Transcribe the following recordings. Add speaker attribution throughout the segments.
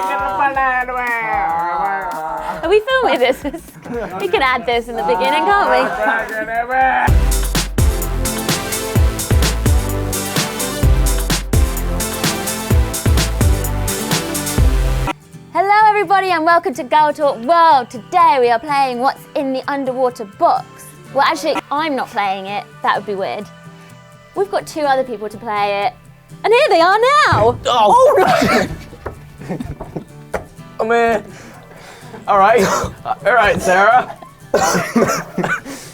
Speaker 1: Are we filming this? We can add this in the beginning, can't we? Hello everybody and welcome to Girl Talk World. Today we are playing What's in the Underwater Box. Well actually, I'm not playing it, that would be weird. We've got two other people to play it. And here they are now!
Speaker 2: Oh no! I'm here. Alright, Sarah.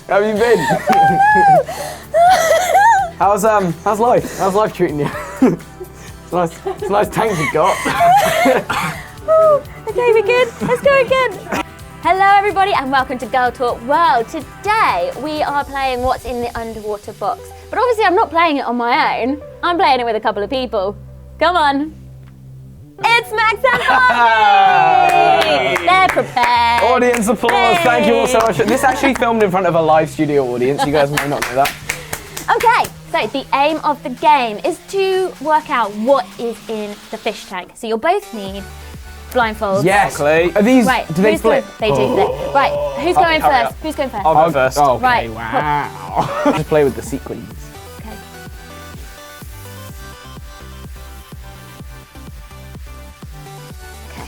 Speaker 2: How have you been? How's life? How's life treating you? It's a nice tank you got.
Speaker 1: Okay, we're good. Let's go again. Hello everybody and welcome to Girl Talk World. Today we are playing What's in the Underwater Box. But obviously I'm not playing it on my own. I'm playing it with a couple of people. Come on. It's Max and Harvey! They're prepared.
Speaker 2: Audience applause,
Speaker 1: Hey.
Speaker 2: Thank you all so much. This actually filmed in front of a live studio audience. You guys may not know that.
Speaker 1: Okay, so the aim of the game is to work out what is in the fish tank. So you'll both need blindfolds.
Speaker 2: Yes. Are these,
Speaker 1: Right,
Speaker 2: do they
Speaker 1: who's
Speaker 2: split?
Speaker 1: They do. Right, who's going
Speaker 2: hurry
Speaker 1: first?
Speaker 2: up.
Speaker 1: Who's going first?
Speaker 2: I'll go first.
Speaker 3: Oh,
Speaker 2: Okay,
Speaker 1: Right.
Speaker 2: wow. Just play with the sequins.
Speaker 1: Okay. Okay.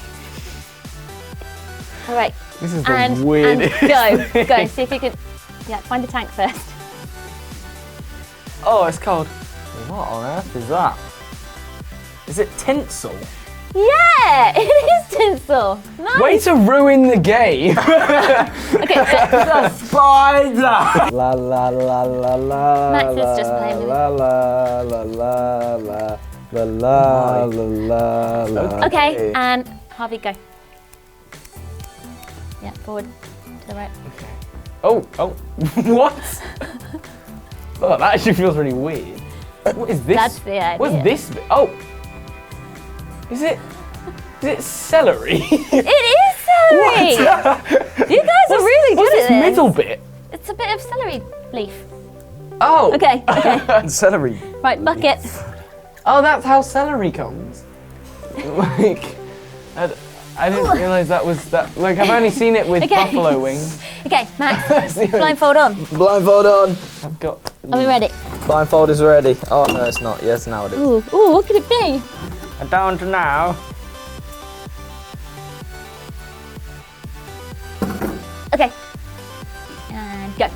Speaker 1: All right.
Speaker 2: This is the
Speaker 1: And
Speaker 2: weirdest.
Speaker 1: go. See if you can. Yeah, find the tank first.
Speaker 2: Oh, it's cold. What on earth is that? Is it tinsel?
Speaker 1: Yeah, it is tinsel. Nice.
Speaker 2: Way to ruin the game.
Speaker 1: Okay, so,
Speaker 2: Spider. La la la la la.
Speaker 1: Max is just playing with
Speaker 2: la la la la la la la la la.
Speaker 1: okay, and Harvey, go. Yeah, forward to the right.
Speaker 2: Oh. What? Oh, that actually feels really weird. What is this?
Speaker 1: That's the idea.
Speaker 2: What's this bit? Oh. Is it celery?
Speaker 1: It is celery. You guys are really good
Speaker 2: What's
Speaker 1: at
Speaker 2: this
Speaker 1: this.
Speaker 2: middle bit?
Speaker 1: It's a bit of celery leaf.
Speaker 2: Oh.
Speaker 1: Okay.
Speaker 2: Celery.
Speaker 1: Right, bucket.
Speaker 2: Oh, that's how celery comes. Like, I didn't realise that was that. Like, I've only seen it with
Speaker 1: Okay.
Speaker 2: buffalo wings.
Speaker 1: Okay, Max, blindfold on.
Speaker 3: Blindfold on.
Speaker 2: I've got.
Speaker 1: Are we ready?
Speaker 3: Blindfold is ready. Oh no, it's not. Yes, now it is.
Speaker 1: Ooh, what could it be?
Speaker 2: I don't know.
Speaker 1: Okay. And go.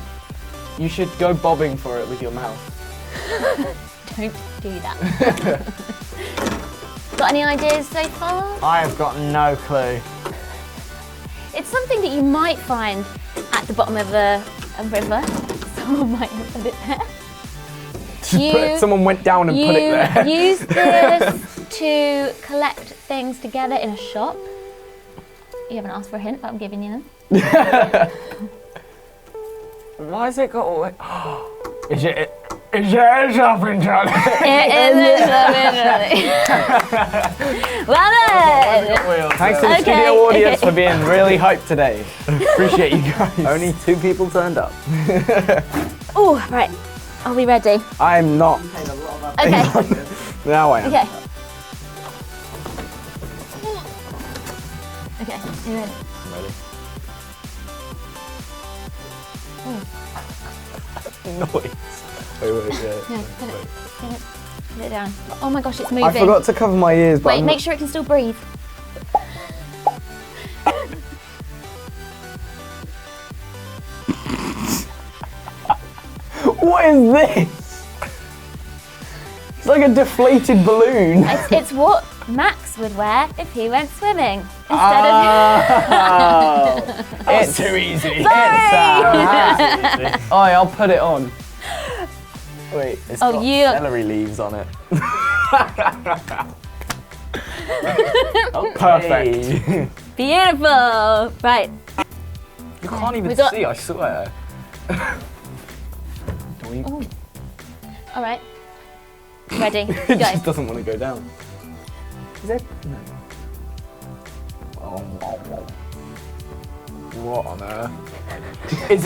Speaker 2: You should go bobbing for it with your mouth.
Speaker 1: Don't do that. Got any ideas so far?
Speaker 2: I've got no clue.
Speaker 1: It's something that you might find at the bottom of a river. Someone might have put it there.
Speaker 2: Someone went down and put it there.
Speaker 1: Use this to collect things together in a shop. You haven't asked for a hint, but I'm giving you them.
Speaker 2: Why has it got all that? Is it a shopping trolley?
Speaker 1: It is a shopping trolley. Well done!
Speaker 2: Thanks to the studio audience for being really hyped today. Appreciate you guys.
Speaker 3: Only 2 people turned up.
Speaker 1: Oh, right. Are we ready?
Speaker 2: I'm not.
Speaker 1: Okay.
Speaker 2: Now I am.
Speaker 1: Okay. Okay, you ready?
Speaker 2: I'm ready. Noise. Wait, yeah.
Speaker 1: No, put it down. Oh my gosh, it's moving.
Speaker 2: I forgot to cover my ears, but
Speaker 1: Wait, make sure it can still breathe.
Speaker 2: What is this? It's like a deflated balloon.
Speaker 1: It's what Max would wear if he went swimming instead
Speaker 2: It's too easy.
Speaker 1: Sorry.
Speaker 2: Oh, I'll put it on. Wait, it's
Speaker 1: Oh,
Speaker 2: got
Speaker 1: you-
Speaker 2: celery leaves on it. Perfect.
Speaker 1: Beautiful. Right.
Speaker 2: You can't even
Speaker 1: We got-
Speaker 2: see, I swear.
Speaker 1: Ooh. All right. Ready?
Speaker 2: It
Speaker 1: Go.
Speaker 2: just doesn't want to go down. Is it? No. Oh. What on earth? Is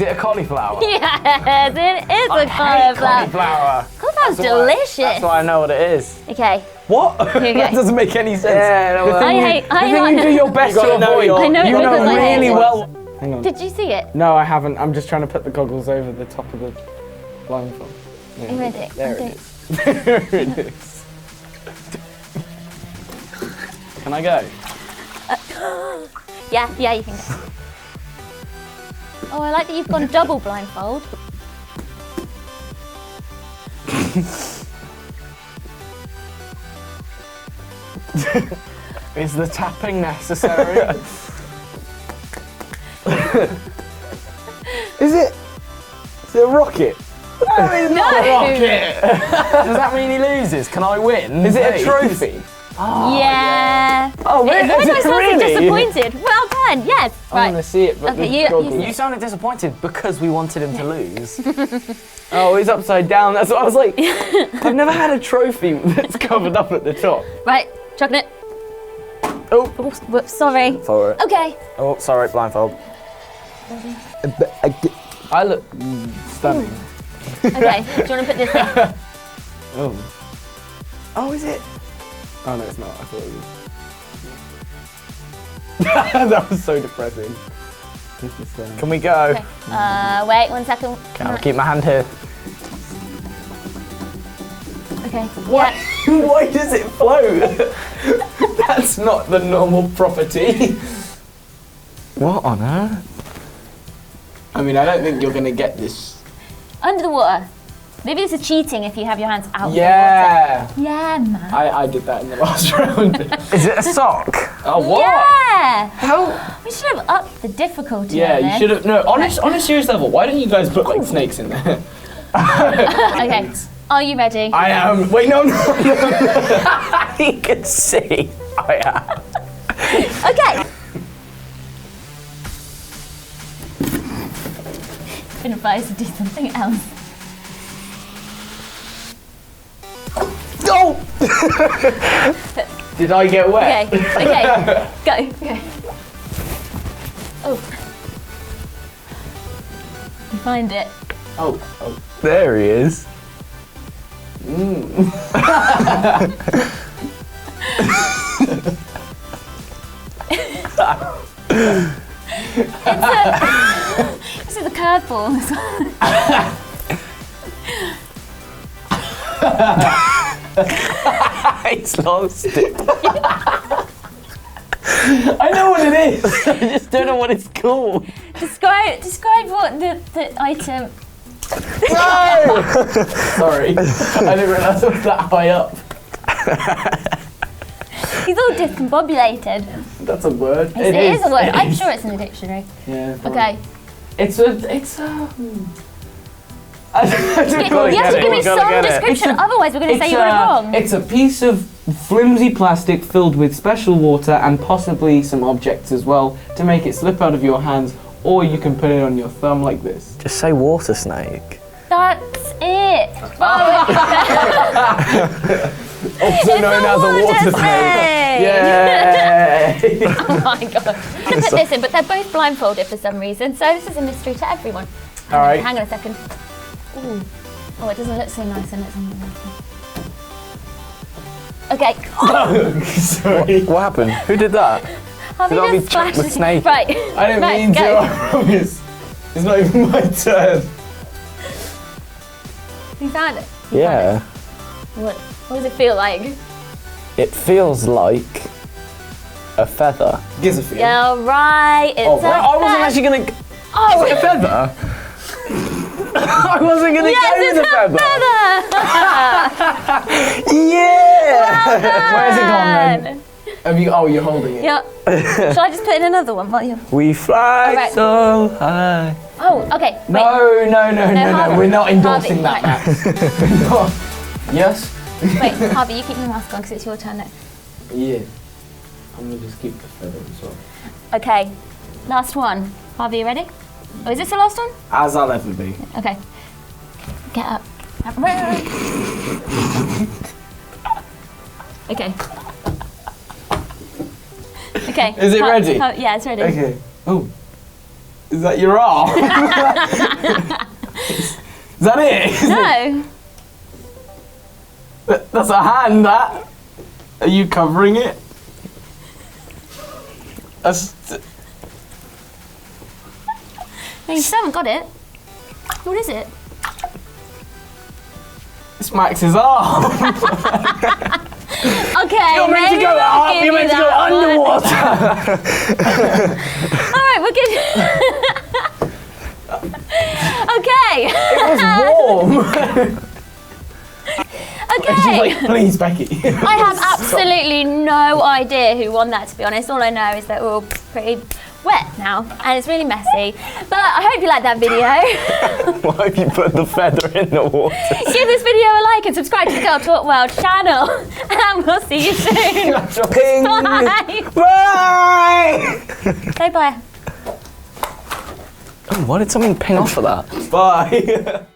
Speaker 2: it a cauliflower?
Speaker 1: Yes, it is
Speaker 2: I
Speaker 1: a
Speaker 2: hate
Speaker 1: cauliflower.
Speaker 2: cauliflower.
Speaker 1: Cauliflower's
Speaker 2: That's why-
Speaker 1: delicious.
Speaker 2: That's why I know what it is.
Speaker 1: Okay,
Speaker 3: What?
Speaker 1: Here you
Speaker 3: That
Speaker 1: go.
Speaker 3: doesn't make any sense.
Speaker 2: Yeah, no,
Speaker 1: I
Speaker 2: think you do your best
Speaker 3: You
Speaker 2: to
Speaker 3: gotta know
Speaker 2: avoid.
Speaker 3: your-
Speaker 1: I know it
Speaker 2: you know
Speaker 1: because I hate
Speaker 2: really
Speaker 1: it.
Speaker 2: well. Hang on.
Speaker 1: Did you see it?
Speaker 2: No, I haven't. I'm just trying to put the goggles over the top of the blindfold. Yeah.
Speaker 1: You ready?
Speaker 2: There it
Speaker 1: Okay.
Speaker 2: is. There it is. Can I go?
Speaker 1: Yeah, you can go. Oh, I like that you've gone double blindfold.
Speaker 2: Is the tapping necessary?
Speaker 3: Is it a rocket?
Speaker 1: No!
Speaker 3: Does that mean he loses? Can I win?
Speaker 2: Is it a
Speaker 3: Please?
Speaker 2: trophy?
Speaker 1: Yeah.
Speaker 3: Oh, really?
Speaker 1: Why
Speaker 3: Is
Speaker 1: am I
Speaker 3: it
Speaker 1: sounding
Speaker 3: really?
Speaker 1: disappointed? Well done, yes.
Speaker 2: I want to
Speaker 1: Right.
Speaker 2: see it, but
Speaker 1: Okay,
Speaker 2: the
Speaker 1: you-
Speaker 2: goggles.
Speaker 3: You sounded disappointed because we wanted him to lose.
Speaker 2: Oh, he's upside down. That's what I was like. I've never had a trophy that's covered up at the top.
Speaker 1: Right, chucking it.
Speaker 2: Oh,
Speaker 1: Whoops, sorry.
Speaker 3: For it.
Speaker 1: Okay.
Speaker 3: Oh, sorry, blindfold.
Speaker 2: I look stunning.
Speaker 1: Okay, do you want to put this in?
Speaker 2: Oh. Oh, is it? Oh no, it's not. I thought it was. That was so depressing. This is,
Speaker 3: Can we go?
Speaker 1: Okay. Wait 1 second.
Speaker 3: Okay, I'll keep my hand here.
Speaker 1: Okay.
Speaker 2: Why?
Speaker 1: Yeah.
Speaker 2: Why does it float? That's not the normal property.
Speaker 3: What on earth?
Speaker 2: I mean, I don't think you're gonna get this.
Speaker 1: Under the water. Maybe this is cheating if you have your hands out
Speaker 2: Yeah.
Speaker 1: of the water. Yeah, man.
Speaker 2: I did that in the last round.
Speaker 3: Is it a sock?
Speaker 2: Oh, what?
Speaker 1: Yeah!
Speaker 2: How?
Speaker 1: We should have upped the difficulty.
Speaker 2: Yeah,
Speaker 1: on
Speaker 2: you
Speaker 1: this.
Speaker 2: should have. No, on a serious level, why don't you guys put like snakes in there?
Speaker 1: Okay. Are you ready?
Speaker 2: I am. Wait, no, no.
Speaker 3: You can see. I am.
Speaker 1: Okay. Been advised to do something else.
Speaker 3: No!
Speaker 2: Did I get wet?
Speaker 1: Okay. Okay. Go. Oh. You find it.
Speaker 2: Oh, oh.
Speaker 3: There he is.
Speaker 1: This is a curveball.
Speaker 3: He's lost it.
Speaker 2: I know what it is.
Speaker 3: I just don't know what it's called.
Speaker 1: Describe what the item.
Speaker 2: Sorry. I didn't realise it was that high up.
Speaker 1: He's all discombobulated.
Speaker 2: That's a word.
Speaker 1: It is a word.
Speaker 2: It
Speaker 1: I'm
Speaker 2: is.
Speaker 1: sure it's in the dictionary.
Speaker 2: Yeah. fine.
Speaker 1: Okay.
Speaker 2: It's a. I don't know.
Speaker 1: You have to give me
Speaker 3: You gotta
Speaker 1: some
Speaker 3: get it.
Speaker 1: description,
Speaker 2: It's a-
Speaker 1: otherwise we're going to say you got it wrong.
Speaker 2: It's a piece of flimsy plastic filled with special water and possibly some objects as well to make it slip out of your hands, or you can put it on your thumb like this.
Speaker 3: Just say water snake.
Speaker 1: That's it.
Speaker 2: Also known as a water snake. Yay!
Speaker 1: Oh my god. I'm going to put this in, but they're both blindfolded for some reason, so this is a mystery to everyone.
Speaker 2: All right.
Speaker 1: Hang on a second. Ooh. Oh, it doesn't look so nice when it's on the Okay.
Speaker 2: Sorry.
Speaker 3: What happened? Who did that?
Speaker 1: Harvey
Speaker 3: Did I
Speaker 1: just
Speaker 3: be chucked with
Speaker 1: splashed-
Speaker 3: snake?
Speaker 1: Right.
Speaker 2: I didn't
Speaker 1: Right,
Speaker 2: mean to,
Speaker 1: go.
Speaker 2: I promise. It's not even my turn.
Speaker 1: You found it?
Speaker 3: Yeah.
Speaker 1: What does it feel like?
Speaker 3: It feels like a feather.
Speaker 2: Gives a feel.
Speaker 1: Yeah, right. It's
Speaker 2: Oh,
Speaker 1: a
Speaker 2: well,
Speaker 3: I wasn't
Speaker 1: feather.
Speaker 3: actually gonna.
Speaker 1: Oh,
Speaker 3: A feather? I wasn't gonna
Speaker 1: yes,
Speaker 3: go with
Speaker 1: it's
Speaker 3: a feather. Yeah!
Speaker 2: Where's it gone then? Have you? Oh, you're holding it.
Speaker 1: Yeah. Shall I just put in another one while you?
Speaker 3: We fly
Speaker 1: Alright.
Speaker 3: so high.
Speaker 1: Oh, okay. Wait.
Speaker 2: No.
Speaker 1: Harvey.
Speaker 2: We're not endorsing
Speaker 1: Harvey,
Speaker 2: that,
Speaker 1: right.
Speaker 2: Max. We're not. Yes.
Speaker 1: Wait, Harvey, you keep your mask on because it's your turn next.
Speaker 2: Yeah. I'm gonna just keep the feather as well.
Speaker 1: Okay. Last one. Harvey, you ready? Oh, is this the last one?
Speaker 2: As I'll ever be.
Speaker 1: Okay. Get up. Okay. Okay.
Speaker 2: Is it ready?
Speaker 1: Yeah, it's ready.
Speaker 2: Okay. Oh. Is that your arm? Is that it?
Speaker 1: No.
Speaker 2: That's a hand, that. Are you covering it?
Speaker 1: No, you still haven't got it. What is it?
Speaker 2: It's Max's arm.
Speaker 1: Okay,
Speaker 3: You're meant to
Speaker 1: maybe
Speaker 3: go
Speaker 1: we'll
Speaker 3: up,
Speaker 1: give
Speaker 3: you're
Speaker 1: you
Speaker 3: meant to go
Speaker 1: that one.
Speaker 3: underwater.
Speaker 1: Alright, we'll give you... Okay.
Speaker 3: It was warm.
Speaker 2: She's
Speaker 1: Okay.
Speaker 2: like, please, Becky.
Speaker 1: I have absolutely no idea who won that, to be honest. All I know is that we're all pretty wet now, and it's really messy. But I hope you liked that video.
Speaker 3: Why have you put the feather in the water?
Speaker 1: Give this video a like and subscribe to the Girl Talk World channel. And we'll see you soon.
Speaker 3: Ping.
Speaker 1: Bye.
Speaker 3: Bye.
Speaker 1: Say bye.
Speaker 3: Why did something ping off of that?
Speaker 2: Bye.